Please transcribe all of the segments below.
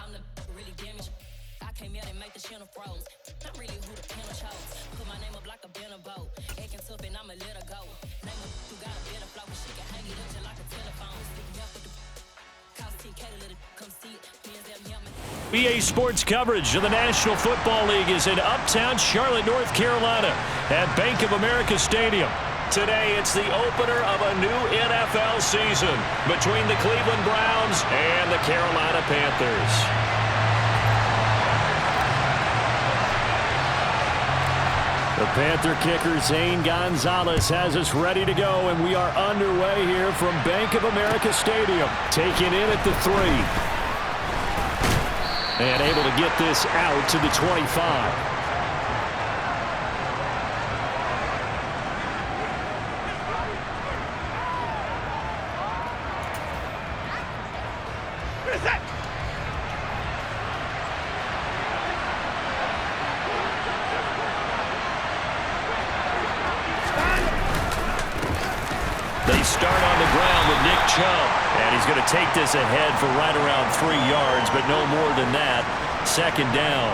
I'm the really damaged. I came out and make the channel froze. I'm really who the panel chose. Put my name up like a banner boat. Acting tough and I'ma let her go. Name her who got a better flow. She can hang it up just like a telephone. Sticking up with the cause 10K to let it come see it. BA Sports coverage of the National Football League is in uptown Charlotte, North Carolina at Bank of America Stadium. Today, it's the opener of a new NFL season between the Cleveland Browns and the Carolina Panthers. The Panther kicker, Zane Gonzalez, has us ready to go, and we are underway here from Bank of America Stadium. Taking in at the 3. And able to get this out to the 25. They start on the ground with Nick Chubb, and he's going to take this ahead for right around 3 yards, but no more than that. Second down.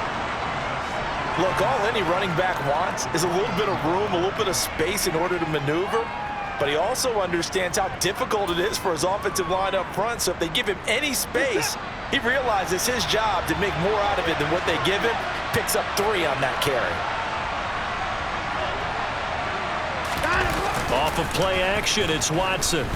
Look, all any running back wants is a little bit of room, a little bit of space in order to maneuver, but he also understands how difficult it is for his offensive line up front, so if they give him any space, he realizes his job to make more out of it than what they give him, picks up 3 on that carry. Off of play action, it's Watson.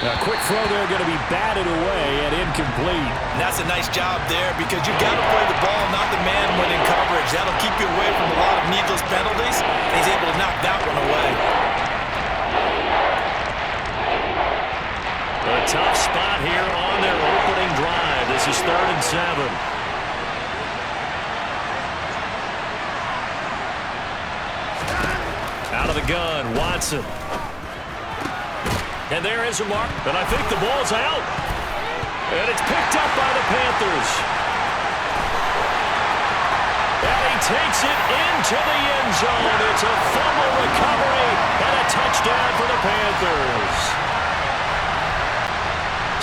A quick throw there, going to be batted away and incomplete. And that's a nice job there because you've got to play the ball, not the man when in coverage. That'll keep you away from a lot of needless penalties, and he's able to knock that one away. A tough spot here on their opening drive. This is 3rd and 7. Out of the gun, Watson. And there is a mark, and I think the ball's out. And it's picked up by the Panthers. And he takes it into the end zone. It's a fumble recovery and a touchdown for the Panthers.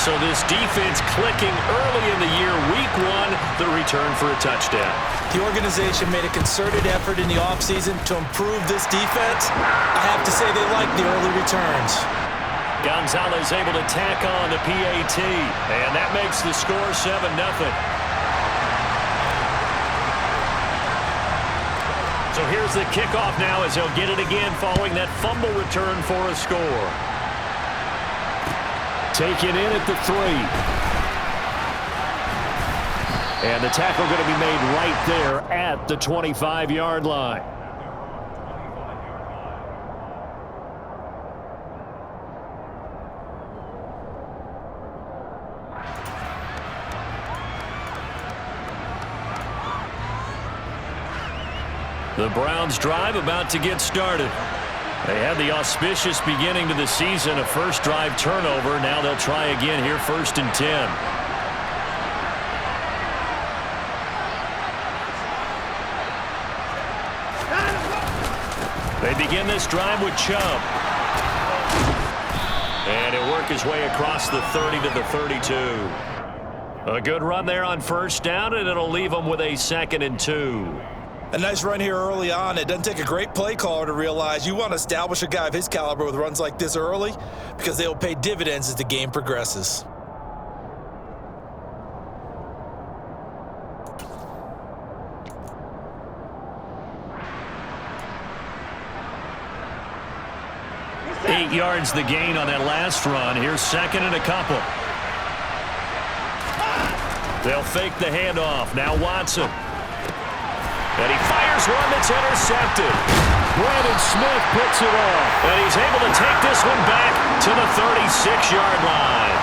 So this defense clicking early in the year, week 1, the return for a touchdown. The organization made a concerted effort in the offseason to improve this defense. I have to say they like the early returns. Gonzalez able to tack on the PAT, and that makes the score 7-0. So here's the kickoff now as he'll get it again following that fumble return for a score. Taken in at the 3. And the tackle going to be made right there at the 25-yard line. The Browns drive about to get started. They had the auspicious beginning to the season, a first drive turnover. Now they'll try again here, 1st and 10. They begin this drive with Chubb. And he'll work his way across the 30 to the 32. A good run there on 1st down, and it'll leave them with a 2nd and 2. A nice run here early on. It doesn't take a great play caller to realize you want to establish a guy of his caliber with runs like this early because they will pay dividends as the game progresses. Eight yards the gain on that last run. Here's 2nd and a couple. They'll fake the handoff. Now Watson. And he fires one that's intercepted. Brandon Smith puts it off. And he's able to take this one back to the 36-yard line.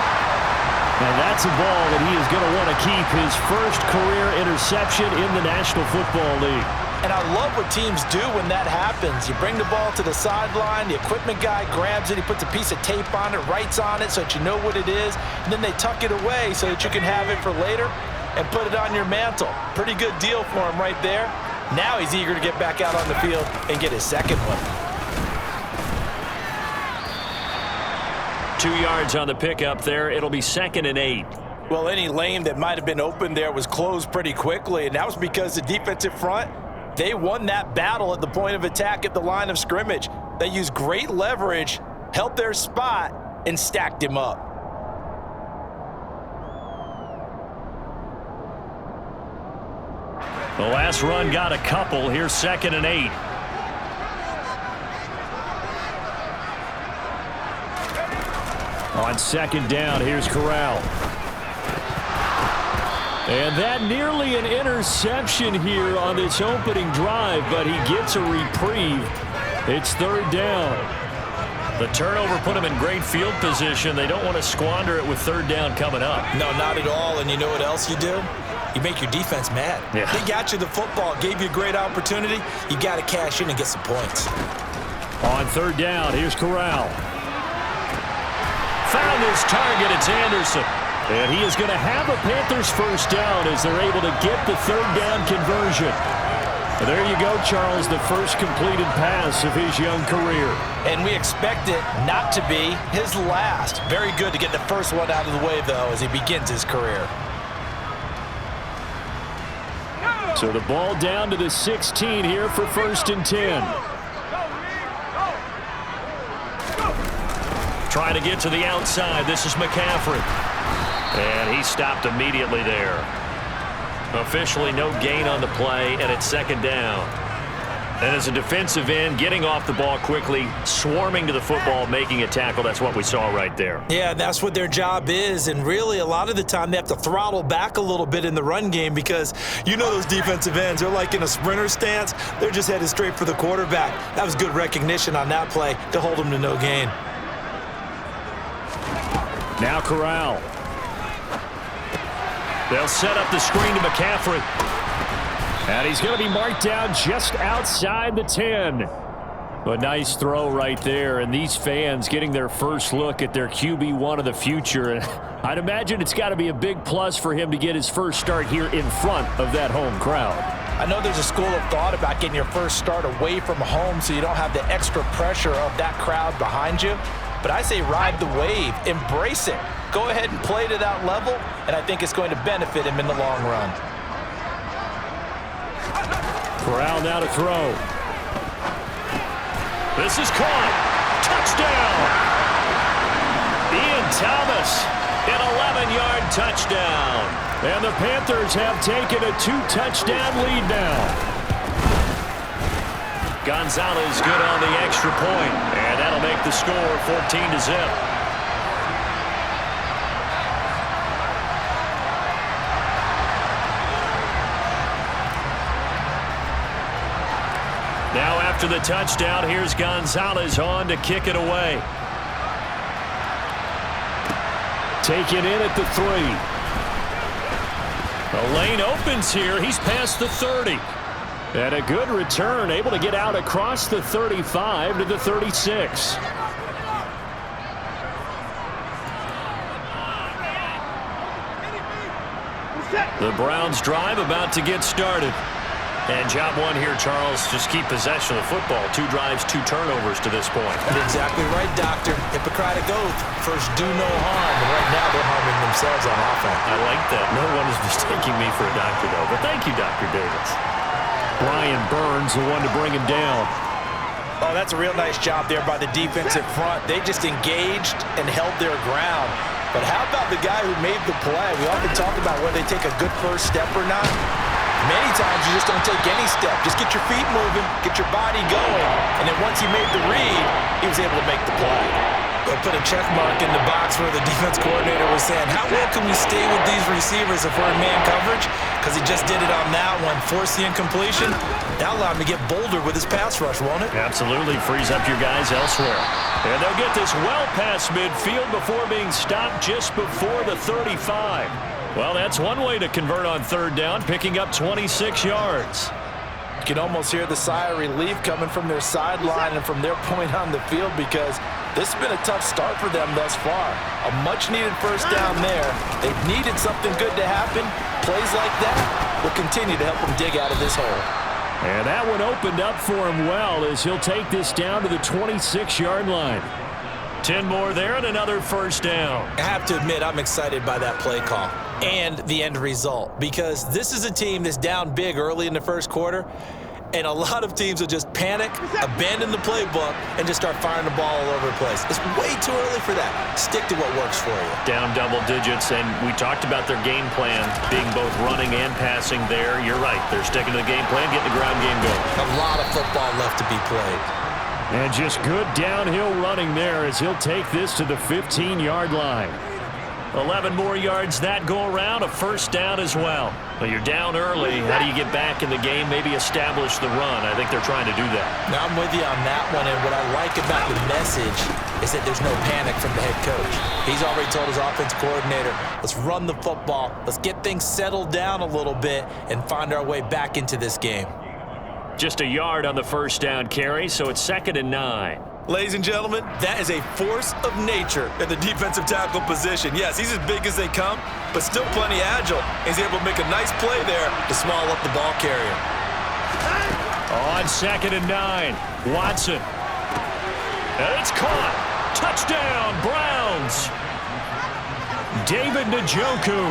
And that's a ball that he is going to want to keep, his first career interception in the National Football League. And I love what teams do when that happens. You bring the ball to the sideline, the equipment guy grabs it, he puts a piece of tape on it, writes on it so that you know what it is, and then they tuck it away so that you can have it for later and put it on your mantle. Pretty good deal for him right there. Now he's eager to get back out on the field and get his second one. 2 yards on the pickup there. It'll be 2nd and 8. Well, any lane that might have been open there was closed pretty quickly, and that was because the defensive front, they won that battle at the point of attack at the line of scrimmage. They used great leverage, held their spot, and stacked him up. The last run got a couple. Here's 2nd and 8. On 2nd down, here's Corral. And that nearly an interception here on this opening drive, but he gets a reprieve. It's 3rd down. The turnover put him in great field position. They don't want to squander it with 3rd down coming up. No, not at all. And you know what else you do? You make your defense mad. Yeah. They got you the football, gave you a great opportunity. You got to cash in and get some points. On 3rd down, here's Corral. Found his target. It's Anderson. And he is going to have a Panthers 1st down as they're able to get the 3rd down conversion. And there you go, Charles, the first completed pass of his young career. And we expect it not to be his last. Very good to get the first one out of the way, though, as he begins his career. So the ball down to the 16 here for 1st and 10. Trying to get to the outside. This is McCaffrey. And he stopped immediately there. Officially no gain on the play, and it's 2nd down. And as a defensive end, getting off the ball quickly, swarming to the football, making a tackle, that's what we saw right there. Yeah, that's what their job is, and really a lot of the time they have to throttle back a little bit in the run game because you know those defensive ends, they're like in a sprinter stance. They're just headed straight for the quarterback. That was good recognition on that play to hold them to no gain. Now Corral. They'll set up the screen to McCaffrey. And he's going to be marked down just outside the 10. A nice throw right there, and these fans getting their first look at their QB1 of the future. And I'd imagine it's got to be a big plus for him to get his first start here in front of that home crowd. I know there's a school of thought about getting your first start away from home so you don't have the extra pressure of that crowd behind you. But I say ride the wave, embrace it. Go ahead and play to that level, and I think it's going to benefit him in the long run. Corral now to throw. This is caught. Touchdown. Ian Thomas, an 11-yard touchdown. And the Panthers have taken a 2-touchdown lead now. Gonzalez good on the extra point, and that'll make the score 14-0. Now after the touchdown, here's Gonzalez on to kick it away. Taken in at the 3. The lane opens here. He's past the 30. And a good return, able to get out across the 35 to the 36. The Browns drive about to get started. And job one here, Charles, just keep possession of the football. 2 drives, 2 turnovers to this point. Exactly right, Doctor. Hippocratic oath. First, do no harm. And right now, they're harming themselves on offense. I like that. No one is mistaking me for a doctor, though. But thank you, Dr. Davis. Brian Burns, the one to bring him down. Oh, that's a real nice job there by the defensive front. They just engaged and held their ground. But how about the guy who made the play? We often talk about whether they take a good first step or not. Many times you just don't take any step. Just get your feet moving, get your body going, and then once he made the read, he was able to make the play. They'll put a check mark in the box where the defense coordinator was saying, how well can we stay with these receivers if we're in man coverage? Because he just did it on that one, forced the incompletion. That allowed him to get bolder with his pass rush, won't it? Absolutely, frees up your guys elsewhere. And they'll get this well past midfield before being stopped just before the 35. Well, that's one way to convert on 3rd down, picking up 26 yards. You can almost hear the sigh of relief coming from their sideline and from their point on the field because this has been a tough start for them thus far. A much-needed first down there. They've needed something good to happen. Plays like that will continue to help them dig out of this hole. And that one opened up for him well as he'll take this down to the 26-yard line. 10 more there and another first down. I have to admit, I'm excited by that play call and the end result, because this is a team that's down big early in the first quarter, and a lot of teams will just panic, abandon the playbook, and just start firing the ball all over the place. It's way too early for that. Stick to what works for you. Down double digits, and we talked about their game plan being both running and passing there. You're right. They're sticking to the game plan, getting the ground game going. A lot of football left to be played. And just good downhill running there as he'll take this to the 15-yard line. 11 more yards that go around, a first down as well. But you're down early. How do you get back in the game, maybe establish the run? I think they're trying to do that. Now, I'm with you on that one, and what I like about the message is that there's no panic from the head coach. He's already told his offensive coordinator, let's run the football, let's get things settled down a little bit and find our way back into this game. Just a yard on the first down carry, so it's 2nd and 9. Ladies and gentlemen, that is a force of nature in the defensive tackle position. Yes, he's as big as they come, but still plenty agile. He's able to make a nice play there to small up the ball carrier. On 2nd and 9, Watson. And it's caught. Touchdown, Browns. David Njoku,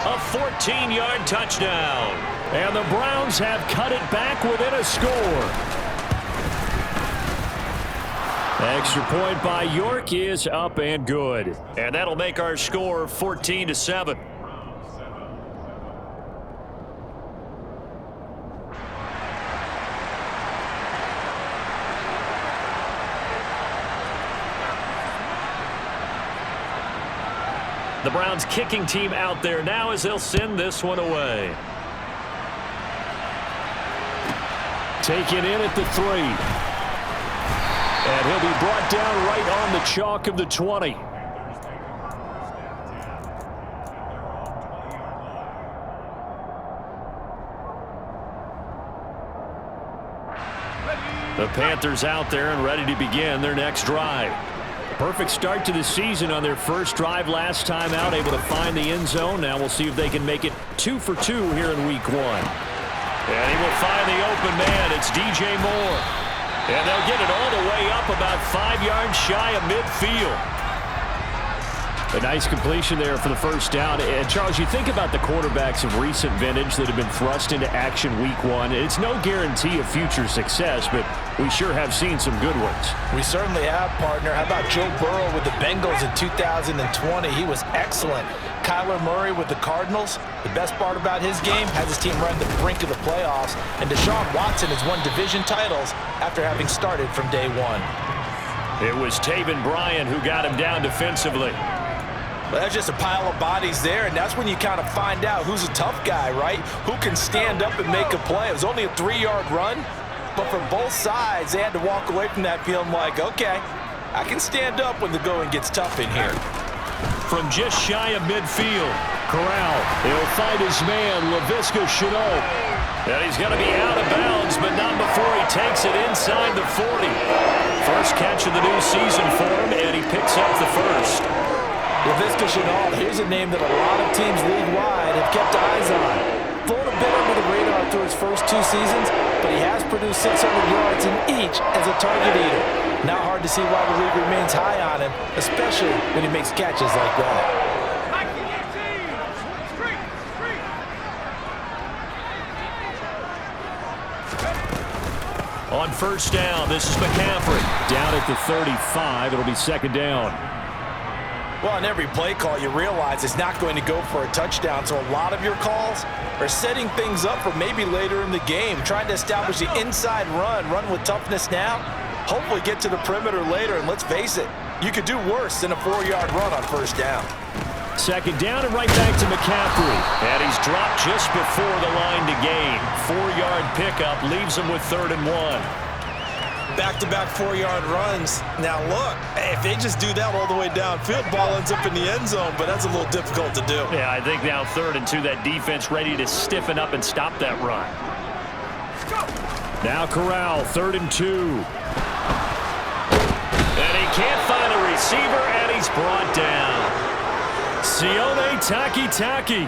a 14-yard touchdown. And the Browns have cut it back within a score. Extra point by York is up and good. And that'll make our score 14-7. The Browns kicking team out there now as they'll send this one away. Taken in at the 3. And he'll be brought down right on the chalk of the 20. The Panthers out there and ready to begin their next drive. Perfect start to the season on their first drive last time out, able to find the end zone. Now we'll see if they can make it 2 for 2 here in week 1. And he will find the open man. It's DJ Moore. And they'll get it all the way up about 5 yards shy of midfield. A nice completion there for the first down. And, Charles, you think about the quarterbacks of recent vintage that have been thrust into action week 1. It's no guarantee of future success, but we sure have seen some good ones. We certainly have, partner. How about Joe Burrow with the Bengals in 2020? He was excellent. Kyler Murray with the Cardinals. The best part about his game has his team run to the brink of the playoffs. And Deshaun Watson has won division titles after having started from day 1. It was Taven Bryan who got him down defensively. Well, that's just a pile of bodies there, and that's when you kind of find out who's a tough guy, right? Who can stand up and make a play. It was only a 3-yard run, but for both sides, they had to walk away from that feeling like, okay, I can stand up when the going gets tough in here. From just shy of midfield, Corral, he'll find his man, Laviska Shenault. And he's going to be out of bounds, but not before he takes it inside the 40. First catch of the new season for him, and he picks up the first. Laviska Shenault, here's a name that a lot of teams league-wide have kept eyes on. Flown a bit under the radar through his first 2 seasons, but he has produced 600 yards in each as a target eater. Not hard to see why the league remains high on him, especially when he makes catches like that. On first down, this is McCaffrey. Down at the 35, it'll be 2nd down. Well, on every play call, you realize it's not going to go for a touchdown, so a lot of your calls are setting things up for maybe later in the game, trying to establish the inside run with toughness now, hopefully get to the perimeter later, and let's face it, you could do worse than a 4-yard run on first down. 2nd down and right back to McCaffrey. And he's dropped just before the line to gain. 4-yard pickup leaves him with 3rd and 1. Back-to-back 4-yard runs. Now, look, if they just do that all the way downfield, ball ends up in the end zone, but that's a little difficult to do. Yeah, I think now 3rd and 2, that defense ready to stiffen up and stop that run. Now Corral, 3rd and 2. And he can't find a receiver, and he's brought down. Sione Takitaki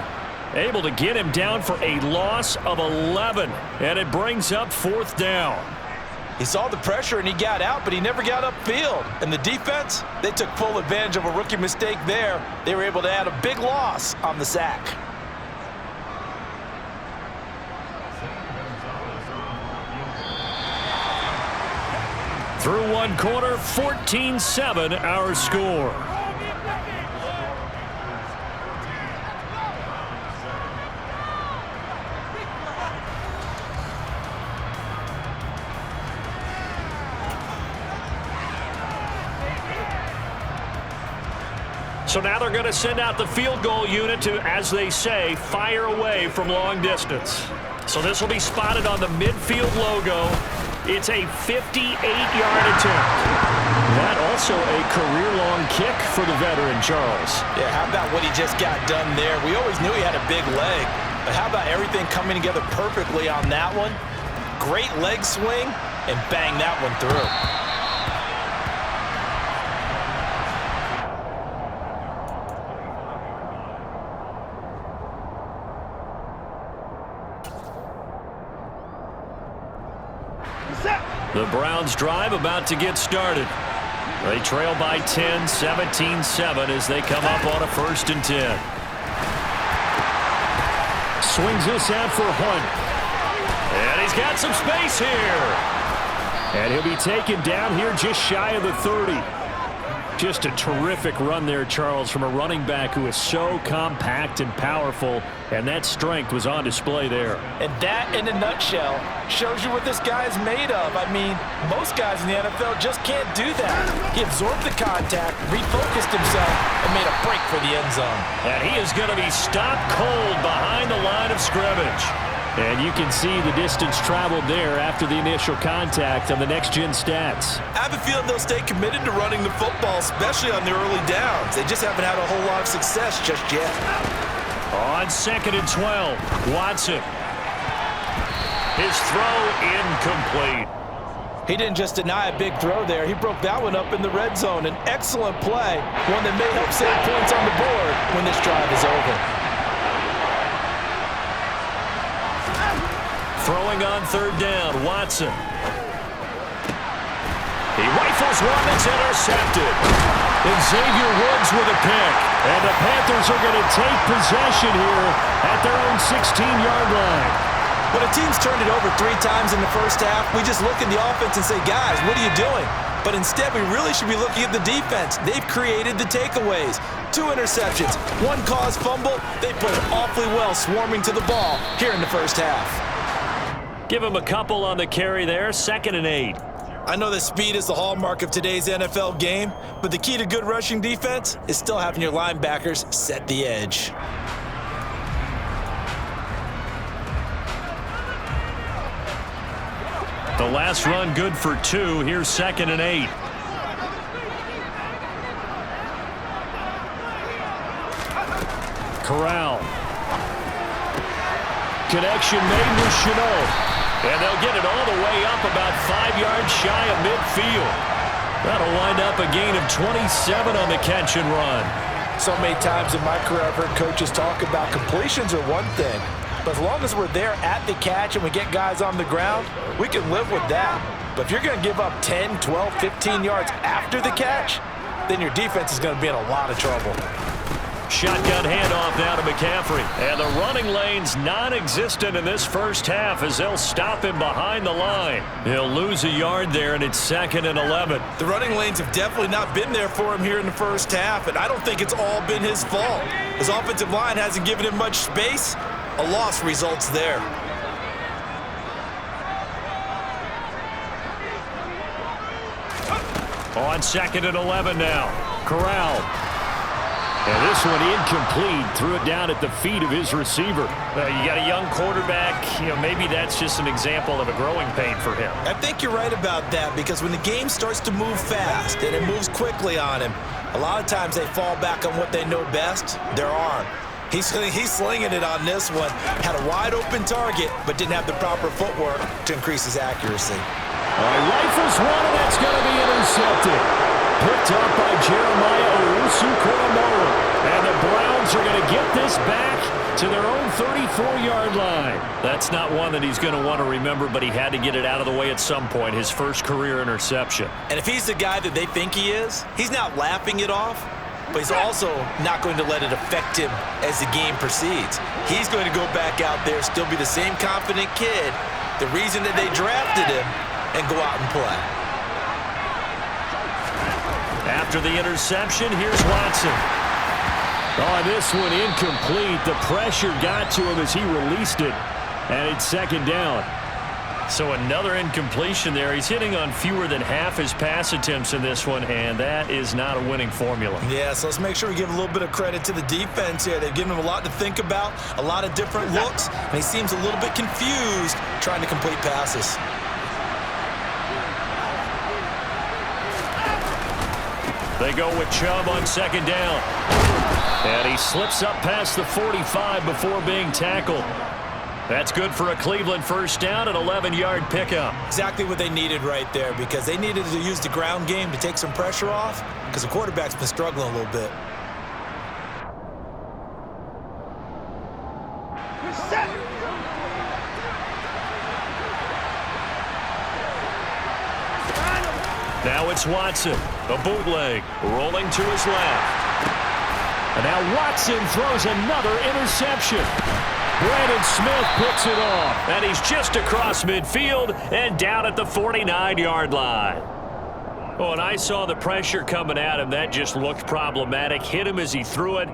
able to get him down for a loss of 11, and it brings up 4th down. He saw the pressure and he got out, but he never got upfield. And the defense, they took full advantage of a rookie mistake there. They were able to add a big loss on the sack. Through one quarter, 14-7 our score. So now they're going to send out the field goal unit to, as they say, fire away from long distance. So this will be spotted on the midfield logo. It's a 58-yard attempt. That also a career-long kick for the veteran, Charles. Yeah, how about what he just got done there? We always knew he had a big leg, but how about everything coming together perfectly on that one? Great leg swing, and bang that one through. The Browns drive about to get started. They trail by 10, 17-7 as they come up on a 1st and 10. Swings this out for Hunt. And he's got some space here. And he'll be taken down here just shy of the 30. Just a terrific run there, Charles, from a running back who is so compact and powerful, and that strength was on display there. And that, in a nutshell, shows you what this guy is made of. I mean, most guys in the NFL just can't do that. He absorbed the contact, refocused himself, and made a break for the end zone. And he is going to be stopped cold behind the line of scrimmage. And you can see the distance traveled there after the initial contact on the next-gen stats. I have a feeling they'll stay committed to running the football, especially on the early downs. They just haven't had a whole lot of success just yet. On 2nd and 12, Watson. His throw incomplete. He didn't just deny a big throw there. He broke that one up in the red zone. An excellent play, one that may help save points on the board when this drive is over. Throwing on 3rd down, Watson. He rifles one that's intercepted. And Xavier Woods with a pick. And the Panthers are going to take possession here at their own 16-yard line. When a team's turned it over 3 times in the first half, we just look at the offense and say, guys, what are you doing? But instead, we really should be looking at the defense. They've created the takeaways. 2 interceptions, 1 caused fumble. They played awfully well swarming to the ball here in the first half. Give him a couple on the carry there, 2nd and 8. I know that speed is the hallmark of today's NFL game, but the key to good rushing defense is still having your linebackers set the edge. The last run good for 2. Here's 2nd and 8. Corral. Connection made with Chenault. And they'll get it all the way up about 5 yards shy of midfield. That'll wind up a gain of 27 on the catch and run. So many times in my career I've heard coaches talk about completions are one thing, but as long as we're there at the catch and we get guys on the ground, we can live with that. But if you're going to give up 10, 12, 15 yards after the catch, then your defense is going to be in a lot of trouble. Shotgun handoff now to McCaffrey. And the running lane's non-existent in this first half as they'll stop him behind the line. He'll lose a yard there, and it's 2nd and 11. The running lanes have definitely not been there for him here in the first half, and I don't think it's all been his fault. His offensive line hasn't given him much space. A loss results there. On 2nd and 11 now. Corral. And this one incomplete. Threw it down at the feet of his receiver. You got a young quarterback. Maybe that's just an example of a growing pain for him. I think you're right about that, because when the game starts to move fast and it moves quickly on him, a lot of times they fall back on what they know best, their arm. He's slinging it on this one. Had a wide open target, but didn't have the proper footwork to increase his accuracy. Rifles one, and that's going to be intercepted. Picked up by Jeremiah Owusu-Koramoah. And the Browns are going to get this back to their own 34-yard line. That's not one that he's going to want to remember, but he had to get it out of the way at some point, his first career interception. And if he's the guy that they think he is, he's not laughing it off, but he's also not going to let it affect him as the game proceeds. He's going to go back out there, still be the same confident kid, the reason that they drafted him, and go out and play. After the interception, here's Watson. Oh, this one incomplete. The pressure got to him as he released it, and it's second down. So another incompletion there. He's hitting on fewer than half his pass attempts in this one, and that is not a winning formula. Yeah, so let's make sure we give a little bit of credit to the defense here. They've given him a lot to think about, a lot of different looks, and he seems a little bit confused trying to complete passes. They go with Chubb on second down. And he slips up past the 45 before being tackled. That's good for a Cleveland first down, an 11-yard pickup. Exactly what they needed right there, because they needed to use the ground game to take some pressure off, because the quarterback's been struggling a little bit. Now it's Watson, a bootleg, rolling to his left. And now Watson throws another interception. Brandon Smith picks it off, and he's just across midfield and down at the 49-yard line. Oh, and I saw the pressure coming at him. That just looked problematic. Hit him as he threw it,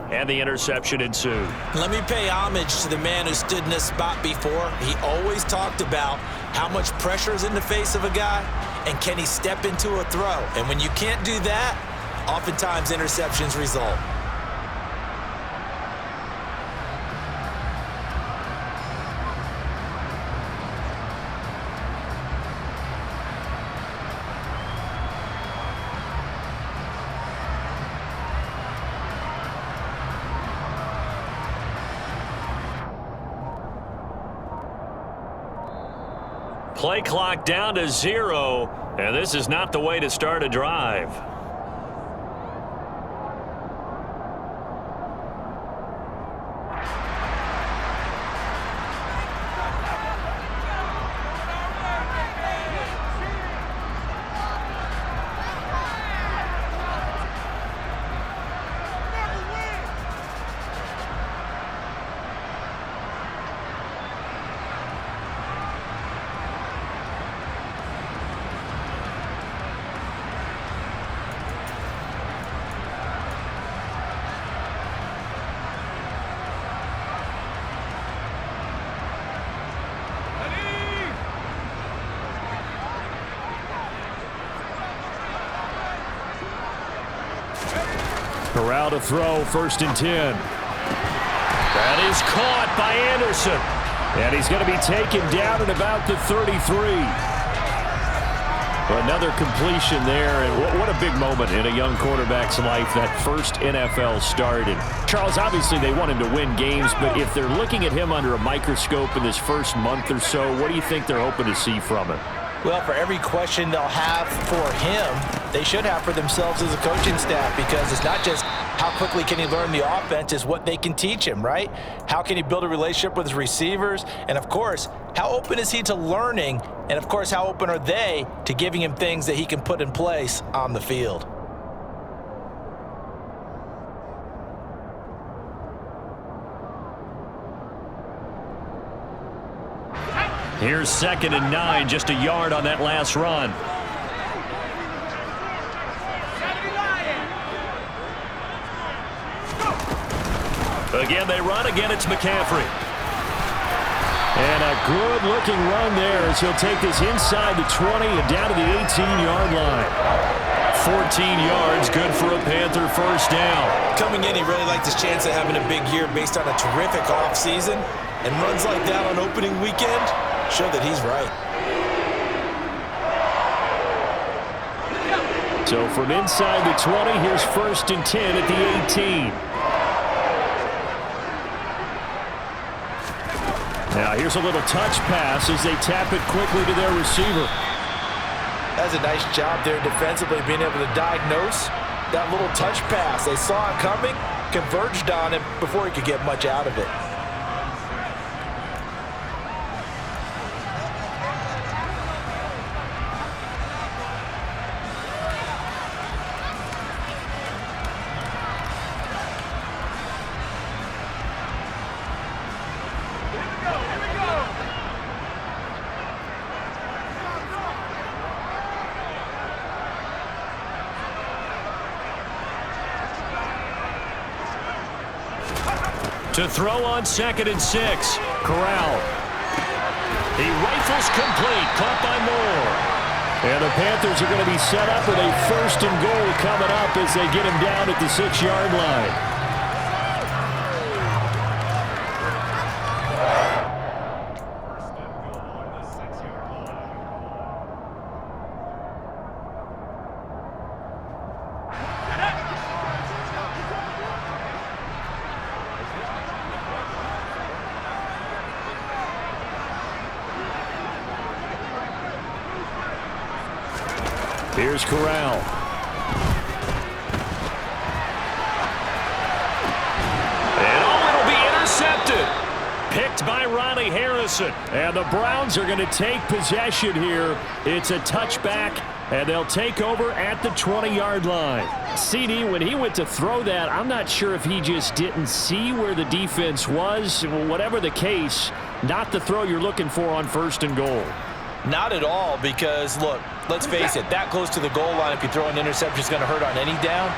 and the interception ensued. Let me pay homage to the man who stood in this spot before. He always talked about how much pressure is in the face of a guy, and can he step into a throw. And when you can't do that, oftentimes interceptions result. Play clock down to 0, and this is not the way to start a drive. Corral to throw, 1st and 10. That is caught by Anderson. And he's going to be taken down at about the 33. Another completion there, and what a big moment in a young quarterback's life, that first NFL start. And Charles, obviously they want him to win games, but if they're looking at him under a microscope in this first month or so, what do you think they're hoping to see from him? Well, for every question they'll have for him, they should have for themselves as a coaching staff, because it's not just how quickly can he learn the offense, it's what they can teach him, right? How can he build a relationship with his receivers? And, of course, how open is he to learning? And, of course, how open are they to giving him things that he can put in place on the field? Here's 2nd and 9, just a yard on that last run. Again, they run. Again, it's McCaffrey. And a good-looking run there as he'll take this inside the 20 and down to the 18-yard line. 14 yards, good for a Panther first down. Coming in, he really liked his chance of having a big year based on a terrific offseason. And runs like that on opening weekend show that he's right. So from inside the 20, here's 1st and 10 at the 18. Now here's a little touch pass as they tap it quickly to their receiver. That's a nice job there defensively, being able to diagnose that little touch pass. They saw it coming, converged on him before he could get much out of it. To throw on 2nd and 6. Corral. He rifles complete. Caught by Moore. And the Panthers are going to be set up with a 1st and goal coming up as they get him down at the 6-yard line. Here's Corral. And it'll be intercepted. Picked by Ronnie Harrison. And the Browns are going to take possession here. It's a touchback, and they'll take over at the 20-yard line. CD, when he went to throw that, I'm not sure if he just didn't see where the defense was. Whatever the case, not the throw you're looking for on 1st and goal. Not at all, because, look, let's face it, that close to the goal line, if you throw an interception, is going to hurt on any down.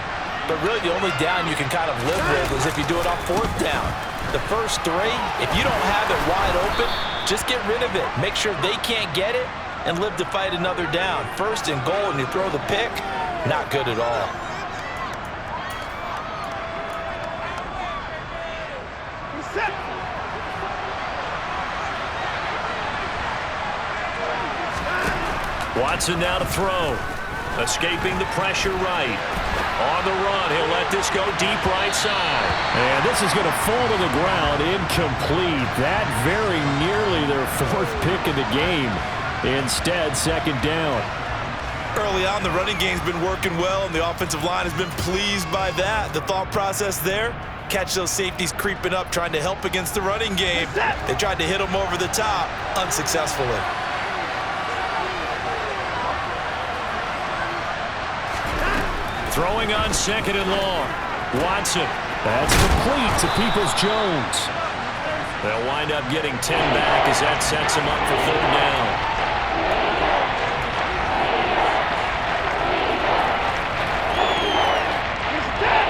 But really, the only down you can kind of live with is if you do it on 4th down. The first 3, if you don't have it wide open, just get rid of it. Make sure they can't get it and live to fight another down. 1st and goal, and you throw the pick, not good at all. Watson now to throw. Escaping the pressure right. On the run, he'll let this go deep right side. And this is going to fall to the ground, incomplete. That very nearly their 4th pick of the game. Instead, 2nd down. Early on, the running game's been working well, and the offensive line has been pleased by that. The thought process there, catch those safeties creeping up, trying to help against the running game. They tried to hit them over the top, unsuccessfully. Throwing on 2nd and long. Watson. That's complete to Peoples-Jones. They'll wind up getting 10 back as that sets them up for 3rd down.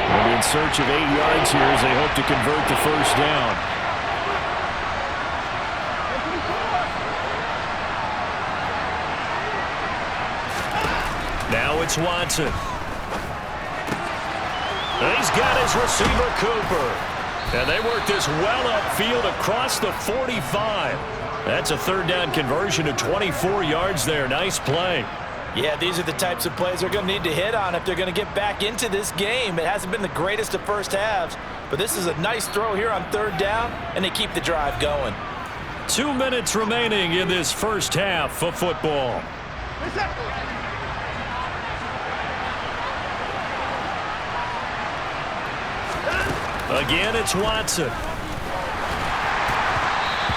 They'll be in search of 8 yards here as they hope to convert the 1st down. Now it's Watson. He's got his receiver, Cooper. And they work this well upfield across the 45. That's a 3rd down conversion of 24 yards there. Nice play. Yeah, these are the types of plays they're going to need to hit on if they're going to get back into this game. It hasn't been the greatest of first halves, but this is a nice throw here on 3rd down, and they keep the drive going. 2 minutes remaining in this first half of football. Again, it's Watson.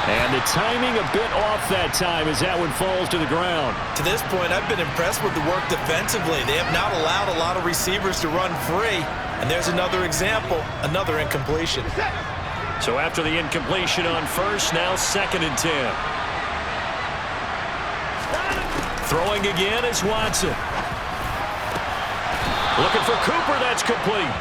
And the timing a bit off that time as that one falls to the ground. To this point, I've been impressed with the work defensively. They have not allowed a lot of receivers to run free. And there's another example, another incompletion. So after the incompletion on 1st, now 2nd and 10. Throwing again is Watson. Looking for Cooper, that's complete.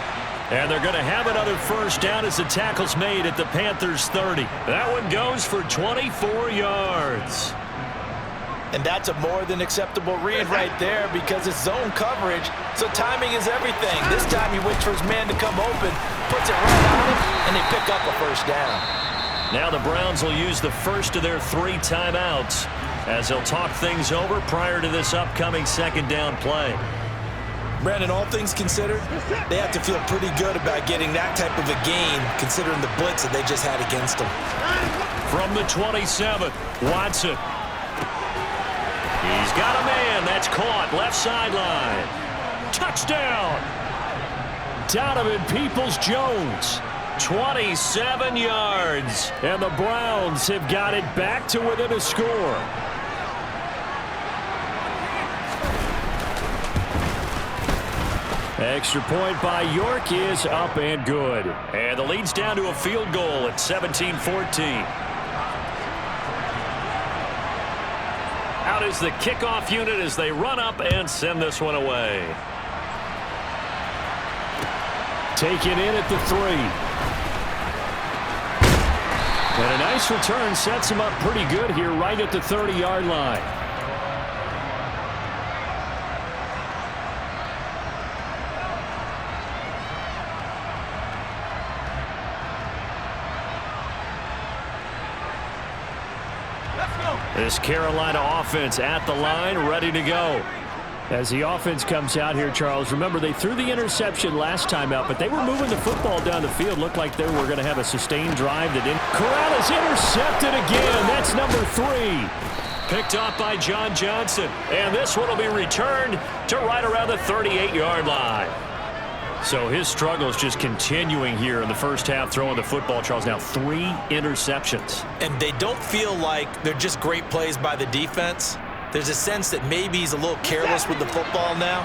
And they're going to have another 1st down as the tackle's made at the Panthers' 30. That one goes for 24 yards. And that's a more than acceptable read right there because it's zone coverage, so timing is everything. This time he waits for his man to come open, puts it right on him, and they pick up a 1st down. Now the Browns will use the first of their 3 timeouts as they'll talk things over prior to this upcoming 2nd down play. Brandon, all things considered, they have to feel pretty good about getting that type of a gain considering the blitz that they just had against them. From the 27, Watson. He's got a man. That's caught. Left sideline. Touchdown. Donovan Peoples-Jones. 27 yards. And the Browns have got it back to within a score. Extra point by York is up and good. And the lead's down to a field goal at 17-14. Out is the kickoff unit as they run up and send this one away. Taken in at the 3. And a nice return sets him up pretty good here right at the 30-yard line. This Carolina offense at the line, ready to go. As the offense comes out here, Charles, remember they threw the interception last time out, but they were moving the football down the field. Looked like they were going to have a sustained drive. That Corral is intercepted again. That's number 3. Picked off by John Johnson. And this one will be returned to right around the 38-yard line. So his struggle is just continuing here in the first half, throwing the football, Charles. Now 3 interceptions. And they don't feel like they're just great plays by the defense. There's a sense that maybe he's a little careless with the football now.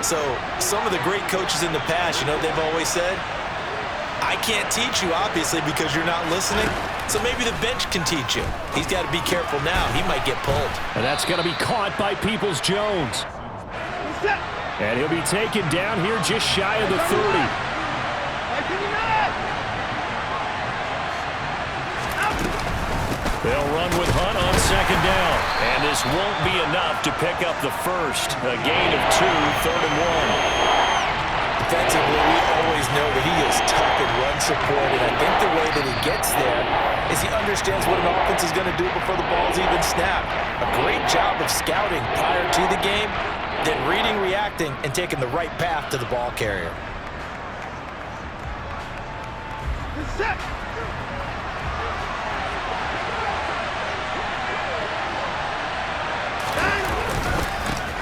So some of the great coaches in the past, you know, they've always said, I can't teach you, obviously, because you're not listening. So maybe the bench can teach you. He's got to be careful now. He might get pulled. And that's going to be caught by Peoples-Jones. And he'll be taken down here just shy of the 30. They'll run with Hunt on second down. And this won't be enough to pick up the first. A gain of 2, 3rd and 1. Defensively, we always know that he is tough in run support, and I think the way that he gets there is he understands what an offense is going to do before the ball's even snapped. A great job of scouting prior to the game, then reading, reacting, and taking the right path to the ball carrier.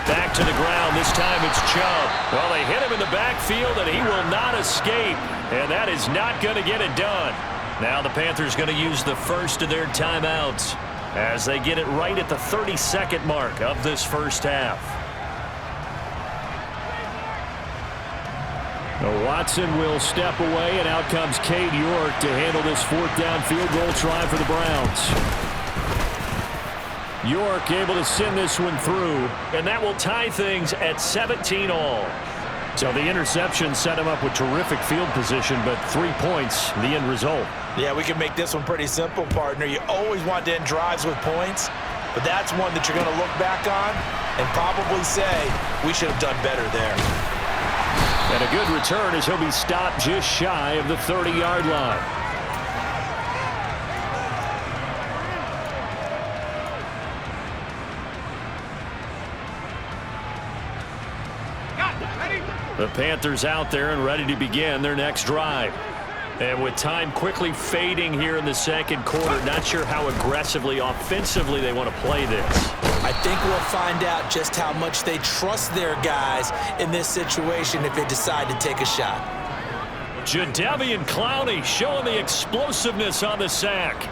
Back to the ground. This time it's Chubb. Well, they hit him in the backfield, and he will not escape. And that is not going to get it done. Now the Panthers going to use the first of their timeouts as they get it right at the 32nd mark of this first half. Now Watson will step away, and out comes Cade York to handle this 4th down field goal try for the Browns. York able to send this one through, and that will tie things at 17 all. So the interception set him up with terrific field position, but 3 points, the end result. Yeah, we can make this one pretty simple, partner. You always want to end drives with points, but that's one that you're going to look back on and probably say, we should have done better there. And a good return as he'll be stopped just shy of the 30-yard line. The Panthers out there and ready to begin their next drive. And with time quickly fading here in the second quarter, not sure how aggressively, offensively they want to play this. I think we'll find out just how much they trust their guys in this situation if they decide to take a shot. Jadeveon Clowney showing the explosiveness on the sack.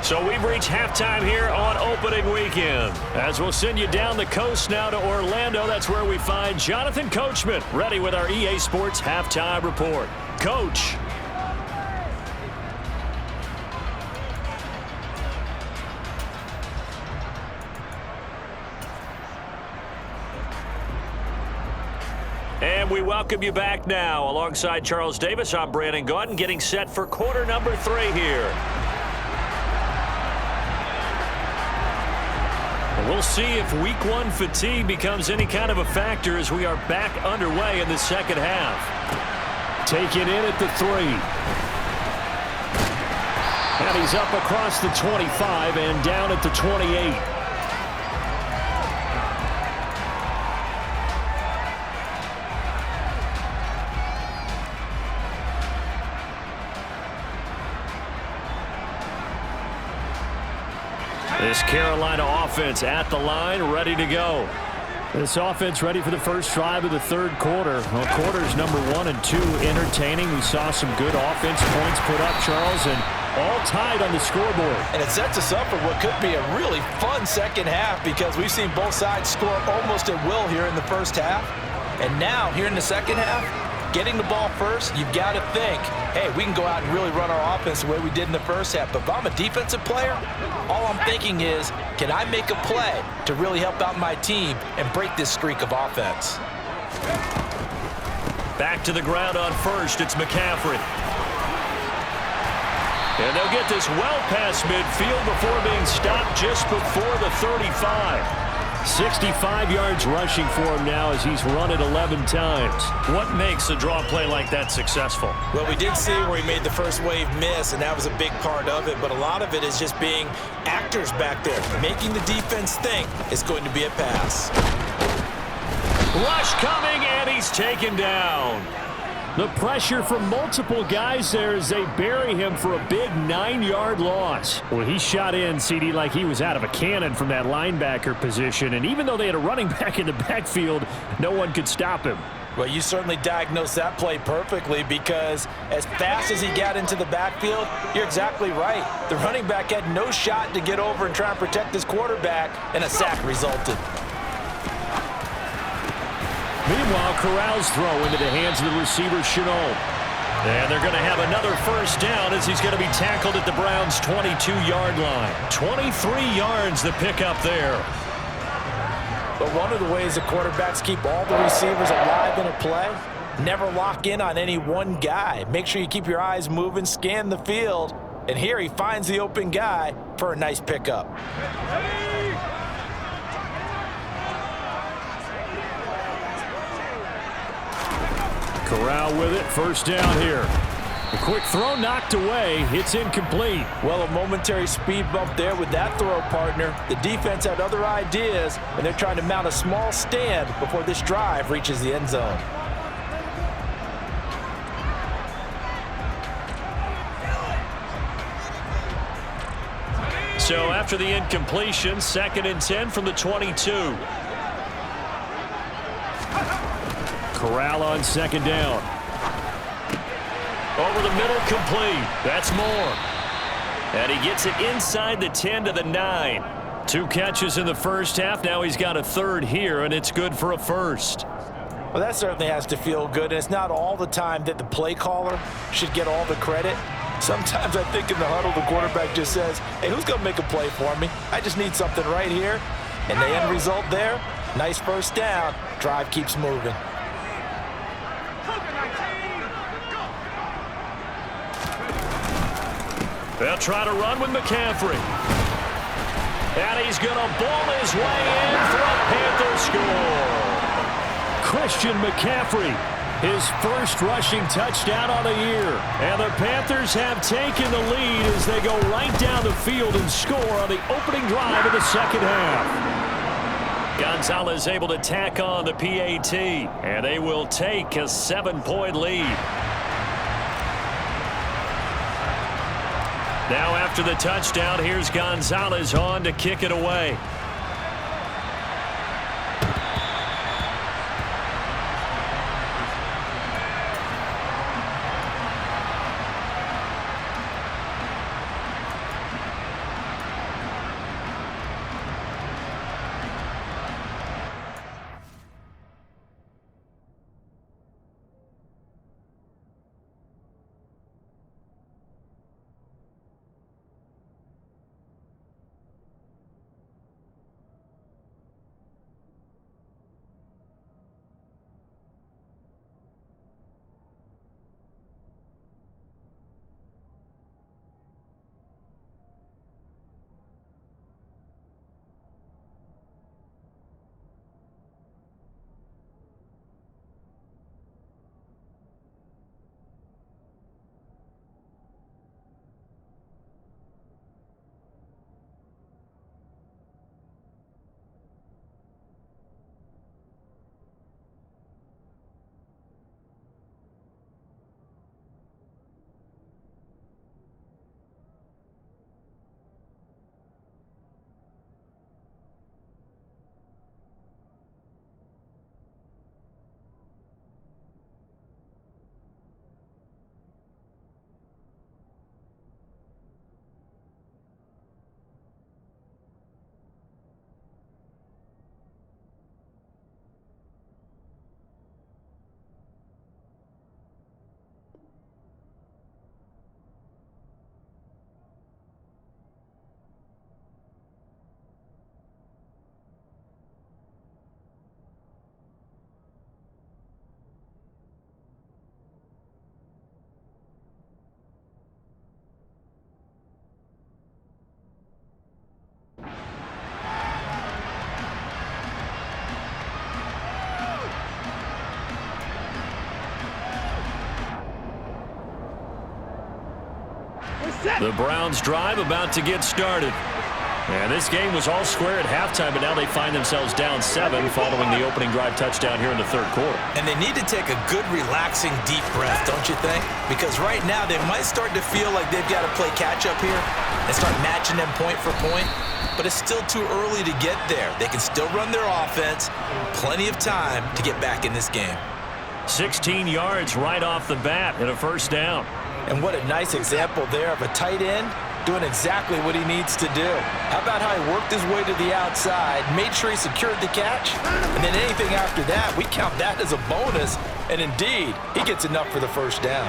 So we've reached halftime here on opening weekend. As we'll send you down the coast now to Orlando, that's where we find Jonathan Coachman ready with our EA Sports Halftime Report. Coach. And we welcome you back now. Alongside Charles Davis, I'm Brandon Gaudin, getting set for quarter number 3 here. We'll see if Week 1 fatigue becomes any kind of a factor as we are back underway in the second half. Taken in at the 3. And he's up across the 25 and down at the 28. This Carolina offense at the line, ready to go. This offense ready for the first drive of the third quarter. Well, quarters number 1 and 2 entertaining. We saw some good offense points put up, Charles, and all tied on the scoreboard. And it sets us up for what could be a really fun second half because we've seen both sides score almost at will here in the first half. And now, here in the second half, getting the ball first, you've got to think, hey, we can go out and really run our offense the way we did in the first half. But if I'm a defensive player, all I'm thinking is, can I make a play to really help out my team and break this streak of offense? Back to the ground on first, it's McCaffrey. And they'll get this well past midfield before being stopped just before the 35. 65 yards rushing for him now as he's run it 11 times. What makes a draw play like that successful? Well, we did see where he made the first wave miss, and that was a big part of it. But a lot of it is just being actors back there, making the defense think it's going to be a pass. Rush coming, and he's taken down. The pressure from multiple guys there as they bury him for a big 9-yard loss. Well, he shot in, CD, like he was out of a cannon from that linebacker position. And even though they had a running back in the backfield, no one could stop him. Well, you certainly diagnosed that play perfectly because as fast as he got into the backfield, you're exactly right. The running back had no shot to get over and try and protect his quarterback, and a sack resulted. Meanwhile, Corral's throw into the hands of the receiver, Chenault. And they're going to have another first down as he's going to be tackled at the Browns' 22-yard line. 23 yards the pickup there. But one of the ways the quarterbacks keep all the receivers alive in a play, never lock in on any one guy. Make sure you keep your eyes moving, scan the field. And here he finds the open guy for a nice pickup. Corral with it, first down here. A quick throw knocked away. It's incomplete. Well, a momentary speed bump there with that throw, partner. The defense had other ideas, and they're trying to mount a small stand before this drive reaches the end zone. So after the incompletion, 2nd and 10 from the 22. Corral on second down. Over the middle, complete. That's more. And he gets it inside the 10 to the 9. 2 catches in the first half. Now he's got a third here, and it's good for a first. Well, that certainly has to feel good, and it's not all the time that the play caller should get all the credit. Sometimes I think in the huddle, the quarterback just says, hey, who's going to make a play for me? I just need something right here. And the end result there, nice first down. Drive keeps moving. They'll try to run with McCaffrey. And he's going to ball his way in for a Panther score. Christian McCaffrey, his first rushing touchdown on the year. And the Panthers have taken the lead as they go right down the field and score on the opening drive of the second half. Gonzalez able to tack on the PAT, and they will take a 7-point lead. Now after the touchdown, here's Gonzalez on to kick it away. The Browns drive about to get started. And this game was all square at halftime, but now they find themselves down 7 following the opening drive touchdown here in the third quarter. And they need to take a good, relaxing, deep breath, don't you think? Because right now they might start to feel like they've got to play catch-up here and start matching them point for point. But it's still too early to get there. They can still run their offense. Plenty of time to get back in this game. 16 yards right off the bat and a first down. And what a nice example there of a tight end doing exactly what he needs to do. How about how he worked his way to the outside, made sure he secured the catch, and then anything after that, we count that as a bonus. And indeed, he gets enough for the first down.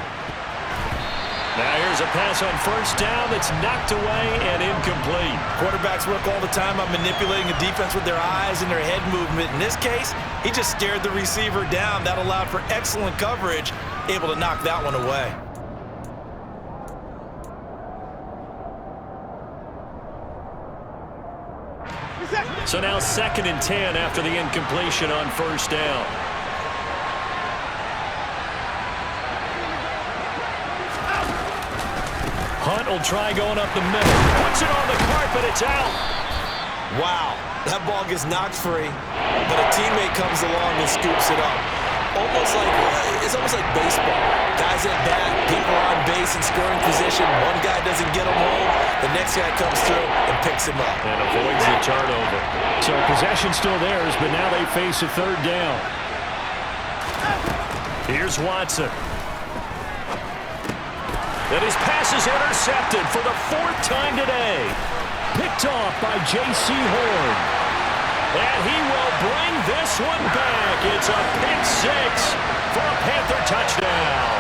Now here's a pass on first down that's knocked away and incomplete. Quarterbacks work all the time on manipulating the defense with their eyes and their head movement. In this case, he just stared the receiver down. That allowed for excellent coverage, able to knock that one away. So now 2nd and 10 after the incompletion on first down. Hunt will try going up the middle. Puts it on the carpet. It's out. Wow, that ball gets knocked free, but a teammate comes along and scoops it up. It's almost like baseball. Guys at bat, people are on base in scoring position. One guy doesn't get him home. The next guy comes through and picks him up. And avoids the turnover. So possession still theirs, but now they face a third down. Here's Watson. And his pass is intercepted for the 4th time today. Picked off by J.C. Horn. And he will bring this one back. It's a pick 6 for a Panther touchdown.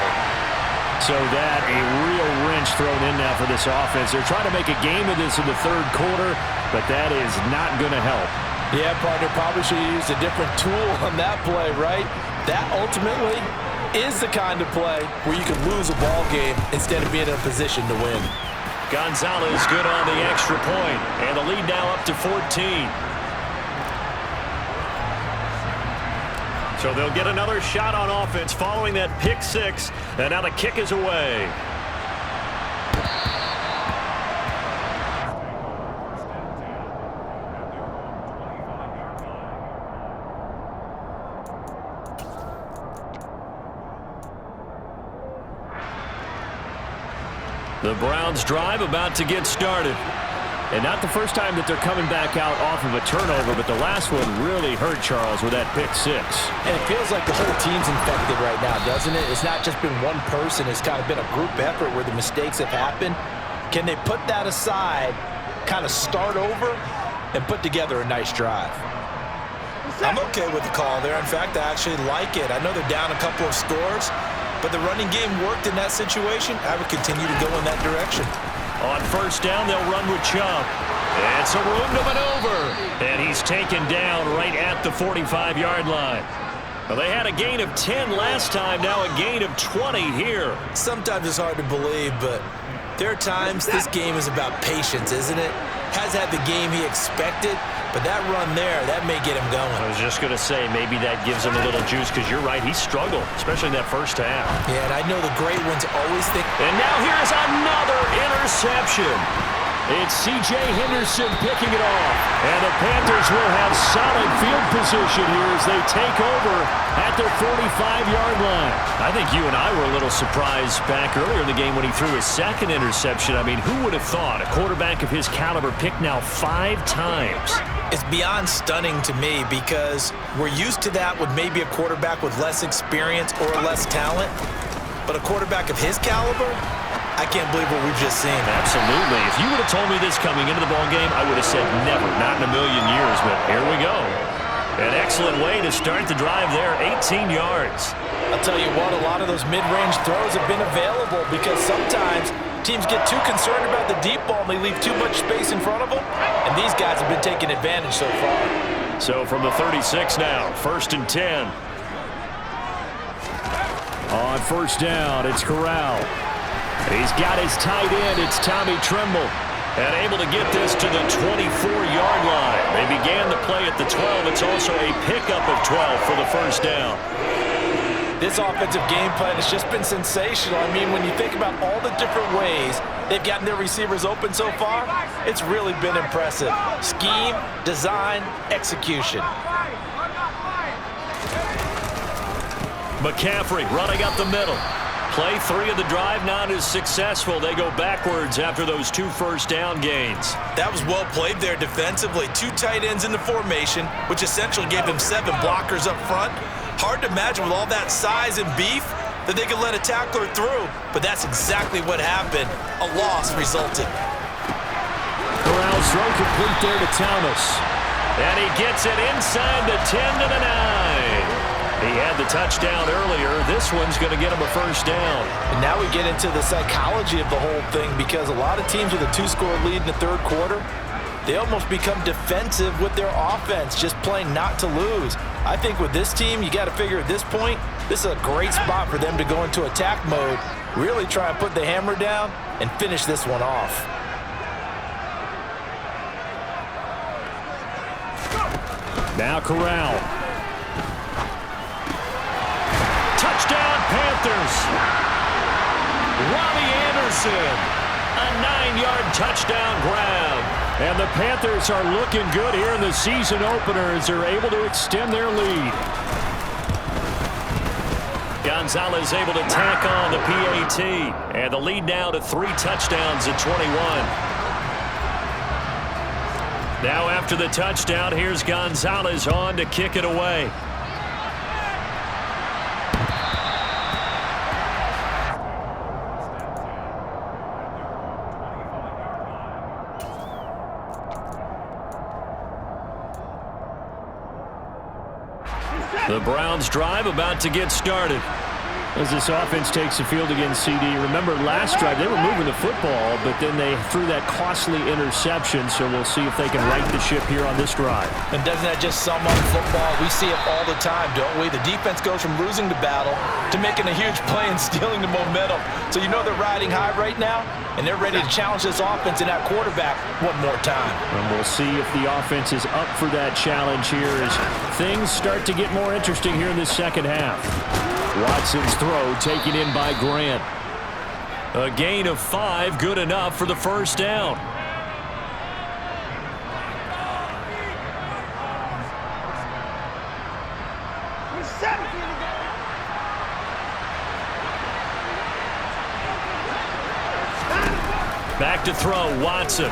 So that a real wrench thrown in now for this offense. They're trying to make a game of this in the third quarter, but that is not going to help. Yeah, partner, probably should have used a different tool on that play, right? That ultimately is the kind of play where you can lose a ball game instead of being in a position to win. Gonzalez good on the extra point, and the lead now up to 14. So they'll get another shot on offense following that pick 6, and now the kick is away. The Browns drive about to get started. And not the first time that they're coming back out off of a turnover, but the last one really hurt Charles with that pick 6. And it feels like the whole team's infected right now, doesn't it? It's not just been one person. It's kind of been a group effort where the mistakes have happened. Can they put that aside, kind of start over, and put together a nice drive? I'm okay with the call there. In fact, I actually like it. I know they're down a couple of scores, but the running game worked in that situation. I would continue to go in that direction. On first down, they'll run with Chubb. And some room to maneuver. And he's taken down right at the 45-yard line. Well, they had a gain of 10 last time, now a gain of 20 here. Sometimes it's hard to believe, but there are times this game is about patience, isn't it? Has had the game he expected, but that run there, that may get him going. I was just going to say, maybe that gives him a little juice, because you're right, he struggled, especially in that first half. Yeah, and I know the great ones always think. And now here's another interception. It's C.J. Henderson picking it off. And the Panthers will have solid field position here as they take over at their 45-yard line. I think you and I were a little surprised back earlier in the game when he threw his 2nd interception. I mean, who would have thought a quarterback of his caliber picked now 5 times? It's beyond stunning to me because we're used to that with maybe a quarterback with less experience or less talent. But a quarterback of his caliber, I can't believe what we've just seen. Absolutely. If you would have told me this coming into the ballgame, I would have said never, not in a million years. But here we go. An excellent way to start the drive there, 18 yards. I'll tell you what, a lot of those mid-range throws have been available because sometimes teams get too concerned about the deep ball and they leave too much space in front of them. And these guys have been taking advantage so far. So from the 36 now, 1st and 10. On first down, it's Corral. He's got his tight end. It's Tommy Tremble. And able to get this to the 24-yard line. They began the play at the 12. It's also a pickup of 12 for the first down. This offensive game plan has just been sensational. I mean, when you think about all the different ways they've gotten their receivers open so far, it's really been impressive. Scheme, design, execution. McCaffrey running up the middle. Play 3 of the drive not as successful. They go backwards after those 2 first-down gains. That was well played there defensively. 2 tight ends in the formation, which essentially gave them 7 blockers up front. Hard to imagine with all that size and beef that they could let a tackler through, but that's exactly what happened. A loss resulted. Corral's throw complete there to Thomas. And he gets it inside the 10 to the 9. He had the touchdown earlier. This one's going to get him a first down. And now we get into the psychology of the whole thing, because a lot of teams with a 2-score lead in the third quarter, they almost become defensive with their offense, just playing not to lose. I think with this team, you got to figure at this point, this is a great spot for them to go into attack mode, really try and put the hammer down and finish this one off. Now Corral. Touchdown, Panthers. Robbie Anderson, a 9-yard touchdown grab. And the Panthers are looking good here in the season opener as they're able to extend their lead. Gonzalez able to tack on the PAT. And the lead now to 3 touchdowns at 21. Now after the touchdown, here's Gonzalez on to kick it away. The Browns drive about to get started. As this offense takes the field against CD. Remember last drive they were moving the football, but then they threw that costly interception, so we'll see if they can right the ship here on this drive. And doesn't that just sum up football? We see it all the time, don't we? The defense goes from losing the battle to making a huge play and stealing the momentum. So you know they're riding high right now, and they're ready to challenge this offense and that quarterback one more time. And we'll see if the offense is up for that challenge here as things start to get more interesting here in the second half. Watson's throw taken in by Grant. A gain of 5, good enough for the first down. Back to throw, Watson.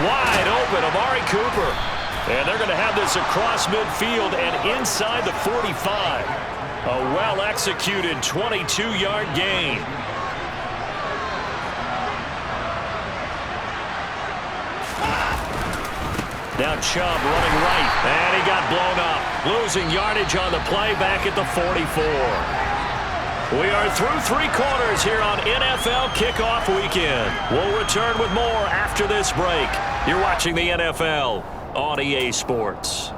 Wide open, Amari Cooper. And they're going to have this across midfield and inside the 45. A well-executed 22-yard gain. Now Chubb running right, and he got blown up. Losing yardage on the play back at the 44. We are through 3 quarters here on NFL Kickoff Weekend. We'll return with more after this break. You're watching the NFL on EA Sports.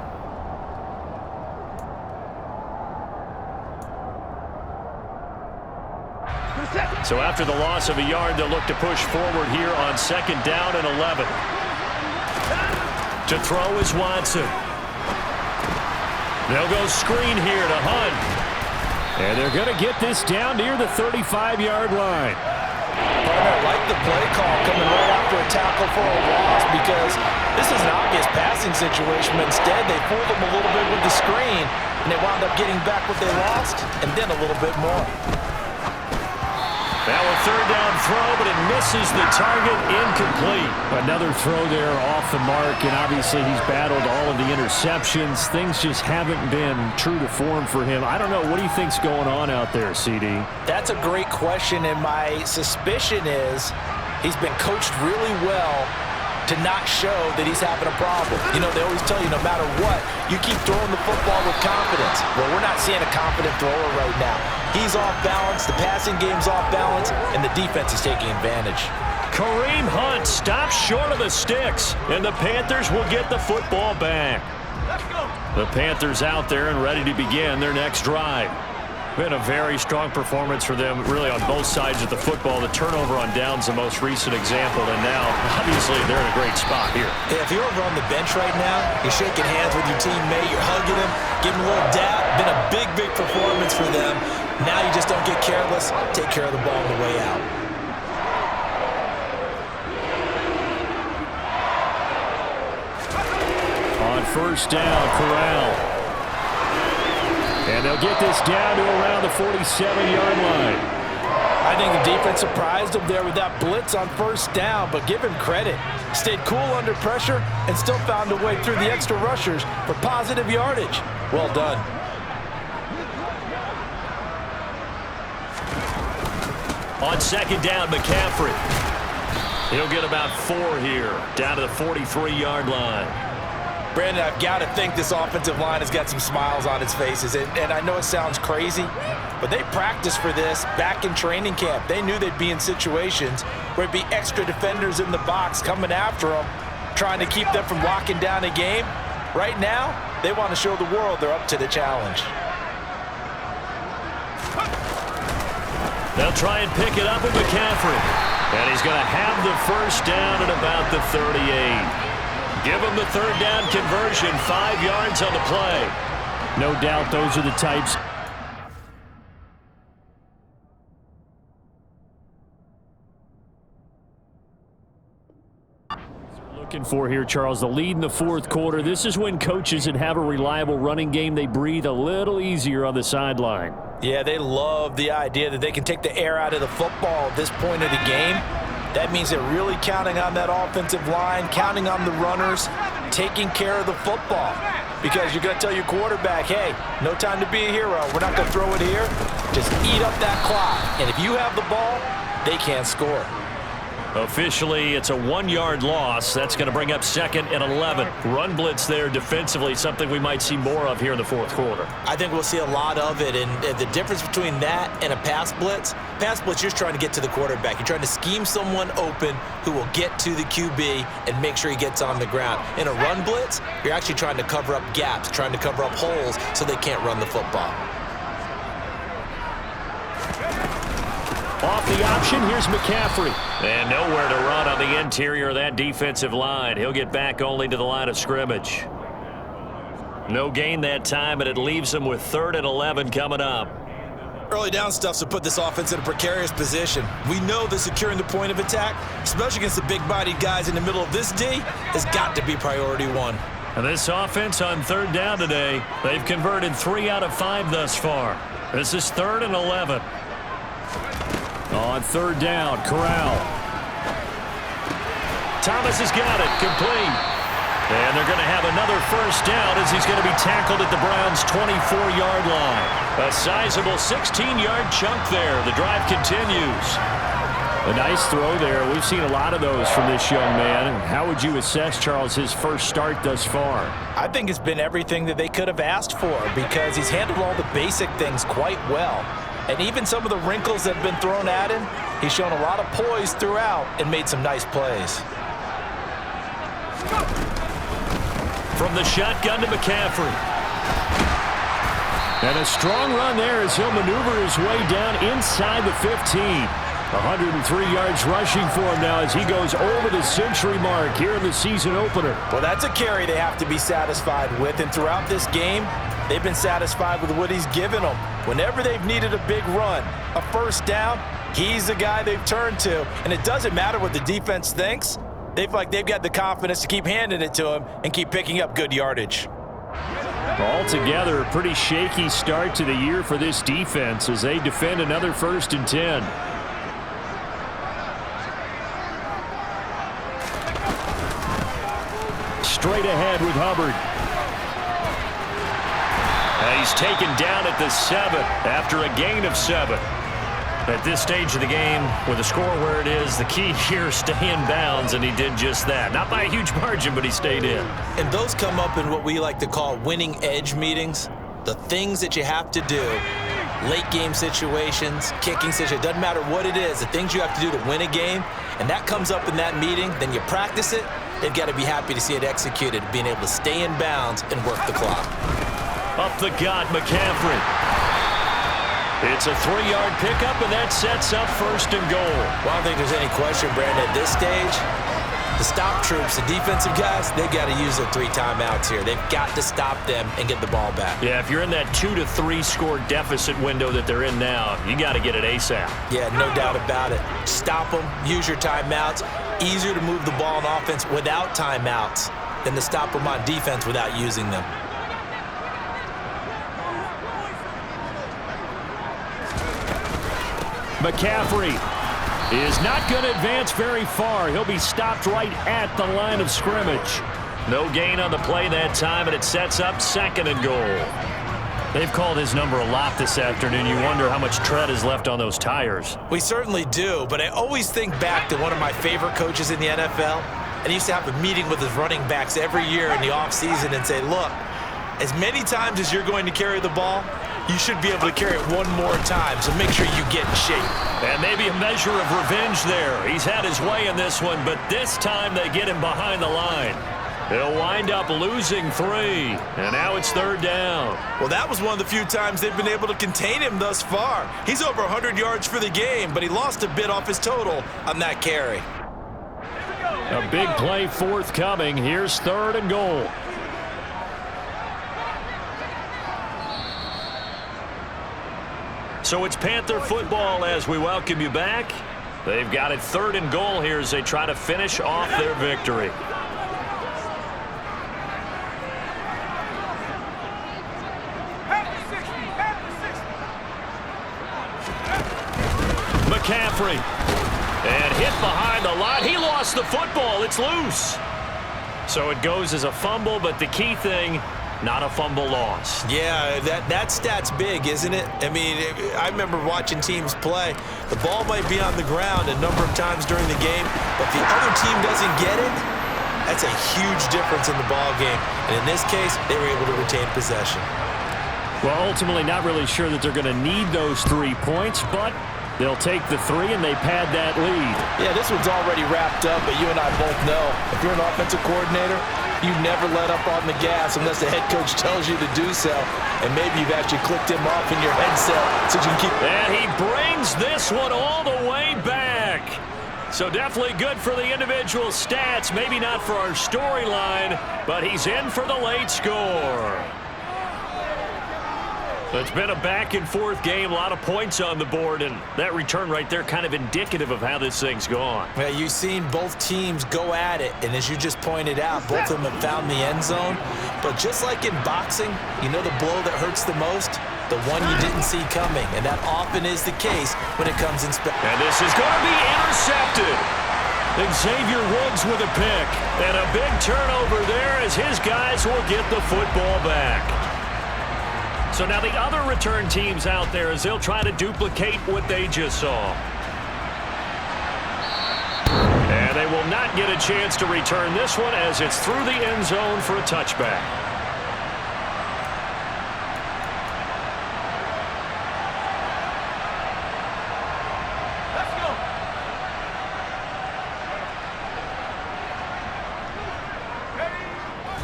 So after the loss of a yard, they'll look to push forward here on 2nd down and 11. To throw is Watson. They'll go screen here to Hunt. And they're going to get this down near the 35-yard line. I like the play call coming right after a tackle for a loss, because this is an obvious passing situation, but instead they fooled them a little bit with the screen, and they wound up getting back what they lost, and then a little bit more. Now a 3rd down throw, but it misses the target, incomplete. Another throw there off the mark, and obviously he's battled all of the interceptions. Things just haven't been true to form for him. I don't know. What do you think's going on out there, CD? That's a great question, and my suspicion is he's been coached really well to not show that he's having a problem. You know, they always tell you no matter what, you keep throwing the football with confidence. Well, we're not seeing a confident thrower right now. He's off balance, the passing game's off balance, and the defense is taking advantage. Kareem Hunt stops short of the sticks, and the Panthers will get the football back. The Panthers out there and ready to begin their next drive. Been a very strong performance for them, really, on both sides of the football. The turnover on downs the most recent example, and now, obviously, they're in a great spot here. Yeah, if you're over on the bench right now, you're shaking hands with your teammate, you're hugging him, giving him a little dap. Been a big, big performance for them. Now you just don't get careless. Take care of the ball on the way out. On first down, Corral. And they'll get this down to around the 47-yard line. I think the defense surprised them there with that blitz on first down, but give him credit. Stayed cool under pressure and still found a way through the extra rushers for positive yardage. Well done. On second down, McCaffrey. He'll get about 4 here, down to the 43-yard line. Brandon, I've got to think this offensive line has got some smiles on its faces. And I know it sounds crazy, but they practiced for this back in training camp. They knew they'd be in situations where it'd be extra defenders in the box coming after them, trying to keep them from locking down a game. Right now, they want to show the world they're up to the challenge. They'll try and pick it up with McCaffrey. And he's going to have the first down at about the 38. Give him the third down conversion, 5 yards on the play. No doubt those are the types. Looking for here, Charles, the lead in the fourth quarter. This is when coaches that have a reliable running game, they breathe a little easier on the sideline. Yeah, they love the idea that they can take the air out of the football at this point of the game. That means they're really counting on that offensive line, counting on the runners, taking care of the football. Because you're going to tell your quarterback, hey, no time to be a hero. We're not going to throw it here. Just eat up that clock. And if you have the ball, they can't score. Officially, it's a 1-yard loss. That's going to bring up 2nd and 11. Run blitz there defensively, something we might see more of here in the fourth quarter. I think we'll see a lot of it. And the difference between that and a pass blitz, you're just trying to get to the quarterback. You're trying to scheme someone open who will get to the QB and make sure he gets on the ground. In a run blitz, you're actually trying to cover up gaps, trying to cover up holes so they can't run the football. Off the option, here's McCaffrey. And nowhere to run on the interior of that defensive line. He'll get back only to the line of scrimmage. No gain that time, and it leaves him with 3rd and 11 coming up. Early down stuff to put this offense in a precarious position. We know that securing the point of attack, especially against the big-bodied guys in the middle of this D, has got to be priority 1. And this offense on 3rd down today, they've converted 3 out of 5 thus far. This is 3rd and 11. On 3rd down, Corral. Thomas has got it, complete. And they're going to have another first down as he's going to be tackled at the Browns' 24-yard line. A sizable 16-yard chunk there. The drive continues. A nice throw there. We've seen a lot of those from this young man. How would you assess, Charles, his first start thus far? I think it's been everything that they could have asked for because he's handled all the basic things quite well. And even some of the wrinkles that have been thrown at him, he's shown a lot of poise throughout and made some nice plays. From the shotgun to McCaffrey. And a strong run there as he'll maneuver his way down inside the 15. 103 yards rushing for him now as he goes over the century mark here in the season opener. Well, that's a carry they have to be satisfied with. And throughout this game, they've been satisfied with what he's given them. Whenever they've needed a big run, a first down, he's the guy they've turned to. And it doesn't matter what the defense thinks. They've got the confidence to keep handing it to him and keep picking up good yardage. Altogether, a pretty shaky start to the year for this defense as they defend another 1st and 10. Straight ahead with Hubbard. And he's taken down at the 7 after a gain of 7. At this stage of the game, with the score where it is, the key here is stay in bounds, and he did just that. Not by a huge margin, but he stayed in. And those come up in what we like to call winning edge meetings. The things that you have to do, late game situations, kicking situations, doesn't matter what it is, the things you have to do to win a game, and that comes up in that meeting, then you practice it, they've got to be happy to see it executed, being able to stay in bounds and work the clock. Up the gut, McCaffrey. It's a 3-yard pickup, and that sets up 1st and goal. Well, I don't think there's any question, Brandon, at this stage, the stop troops, the defensive guys, they got to use their 3 timeouts here. They've got to stop them and get the ball back. Yeah, if you're in that 2 to 3 score deficit window that they're in now, you got to get it ASAP. Yeah, no doubt about it. Stop them, use your timeouts. Easier to move the ball on offense without timeouts than to stop them on defense without using them. McCaffrey is not going to advance very far. He'll be stopped right at the line of scrimmage. No gain on the play that time, and it sets up 2nd and goal. They've called his number a lot this afternoon. You wonder how much tread is left on those tires. We certainly do, but I always think back to one of my favorite coaches in the NFL, and he used to have a meeting with his running backs every year in the offseason and say, look, as many times as you're going to carry the ball, you should be able to carry it one more time, so make sure you get in shape. And maybe a measure of revenge there. He's had his way in this one, but this time they get him behind the line. They'll wind up losing 3, and now it's 3rd down. Well, that was one of the few times they've been able to contain him thus far. He's over 100 yards for the game, but he lost a bit off his total on that carry. A big play forthcoming. Here's 3rd and goal. So it's Panther football as we welcome you back. They've got it 3rd and goal here as they try to finish off their victory. McCaffrey. And hit behind the line. He lost the football. It's loose. So it goes as a fumble, but the key thing, not a fumble loss. Yeah, that stat's big, isn't it? I mean, I remember watching teams play. The ball might be on the ground a number of times during the game, but if the other team doesn't get it, that's a huge difference in the ball game. And in this case, they were able to retain possession. Well, ultimately not really sure that they're going to need those 3 points, but they'll take the 3 and they pad that lead. Yeah, this one's already wrapped up, but you and I both know if you're an offensive coordinator, you never let up on the gas unless the head coach tells you to do so. And maybe you've actually clicked him off in your headset so you can keep. And he brings this one all the way back. So definitely good for the individual stats. Maybe not for our storyline, but he's in for the late score. It's been a back-and-forth game, a lot of points on the board, and that return right there kind of indicative of how this thing's gone. Yeah, you've seen both teams go at it, and as you just pointed out, both of them have found the end zone. But just like in boxing, you know the blow that hurts the most? The one you didn't see coming, and that often is the case when it comes in special. And this is going to be intercepted. Xavier Woods with a pick, and a big turnover there as his guys will get the football back. So now the other return teams out there as they'll try to duplicate what they just saw. And they will not get a chance to return this one as it's through the end zone for a touchback.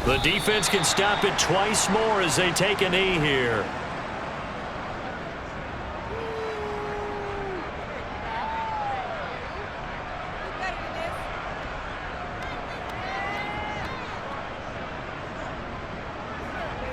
The defense can stop it twice more as they take a knee here.